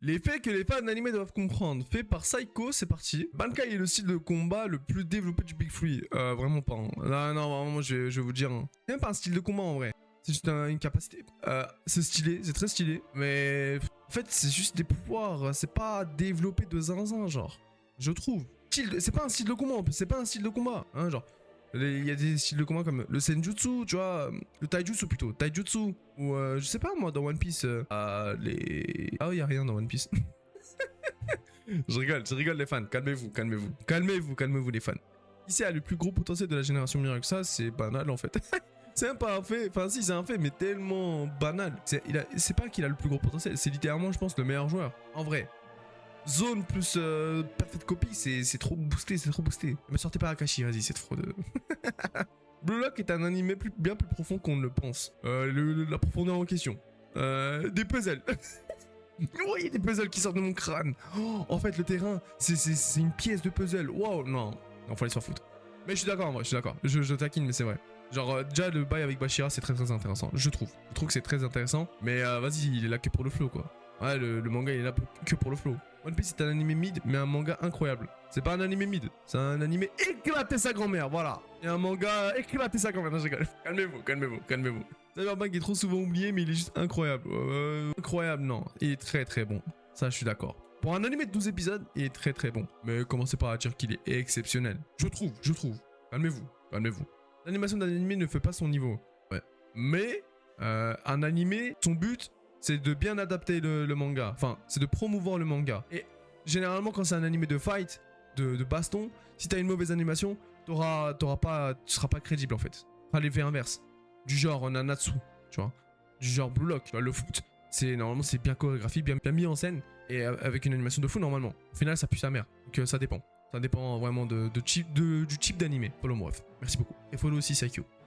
L'effet que les fans d'anime doivent comprendre, fait par Psycho, c'est parti. Bankai est le style de combat le plus développé du Big Free. Vraiment pas. Hein. Non, vraiment, je vais vous dire. Hein. C'est même pas un style de combat en vrai. C'est juste une capacité. C'est stylé, c'est très stylé. Mais en fait, c'est juste des pouvoirs. C'est pas développé de zinzin, genre. Je trouve. C'est pas un style de combat, c'est pas un style de combat. Hein, genre. Il y a des styles de combat comme le Senjutsu, tu vois, le Taijutsu plutôt, Taijutsu, ou je sais pas moi, dans One Piece, les... Ah oui, y a rien dans One Piece. je rigole les fans, calmez-vous les fans. Qui c'est a le plus gros potentiel de la génération Miracle? Ça, c'est banal en fait. C'est un pas un fait, enfin si c'est un fait, mais tellement banal. C'est pas qu'il a le plus gros potentiel, c'est littéralement, je pense, le meilleur joueur. En vrai. Zone plus Perfect Copy, c'est trop boosté, c'est trop boosté. Me sortez pas Akashi, vas-y, cette fraude. Blue Lock est un animé bien plus profond qu'on ne le pense. La profondeur en question. Des puzzles. Oui, des puzzles qui sortent de mon crâne. Oh, en fait, le terrain, c'est une pièce de puzzle. Wow, non, faut aller s'en foutre. Mais je suis d'accord, en vrai, je suis d'accord. Je taquine, mais c'est vrai. Genre, déjà, le bail avec Bashira, c'est très intéressant. Je trouve que c'est très intéressant. Mais vas-y, il est là que pour le flow, quoi. Ouais, le manga, il est là que pour le flow. One Piece est un animé mid, mais un manga incroyable. C'est pas un animé mid, c'est un animé éclater sa grand-mère, voilà. Et un manga éclater sa grand-mère, non, je rigole. Calmez-vous. Cyberpunk est trop souvent oublié, mais il est juste incroyable. Incroyable, non. Il est très bon. Ça, je suis d'accord. Pour un animé de 12 épisodes, il est très bon. Mais commencez pas à dire qu'il est exceptionnel. Je trouve. Calmez-vous. L'animation d'un animé ne fait pas son niveau. Ouais. Mais, un animé, son but... c'est de bien adapter le manga. Enfin, c'est de promouvoir le manga. Et généralement, quand c'est un animé de fight, de baston, si t'as une mauvaise animation, tu seras pas crédible en fait. Tu feras l'effet inverse. Du genre Nanatsu, tu vois. Du genre Blue Lock, tu vois, le foot. Normalement, c'est bien chorégraphié, bien mis en scène. Et avec une animation de fou, normalement. Au final, ça pue sa mère. Donc ça dépend. Ça dépend vraiment du type d'animé. Follow moi. Merci beaucoup. Et follow aussi Saikyo.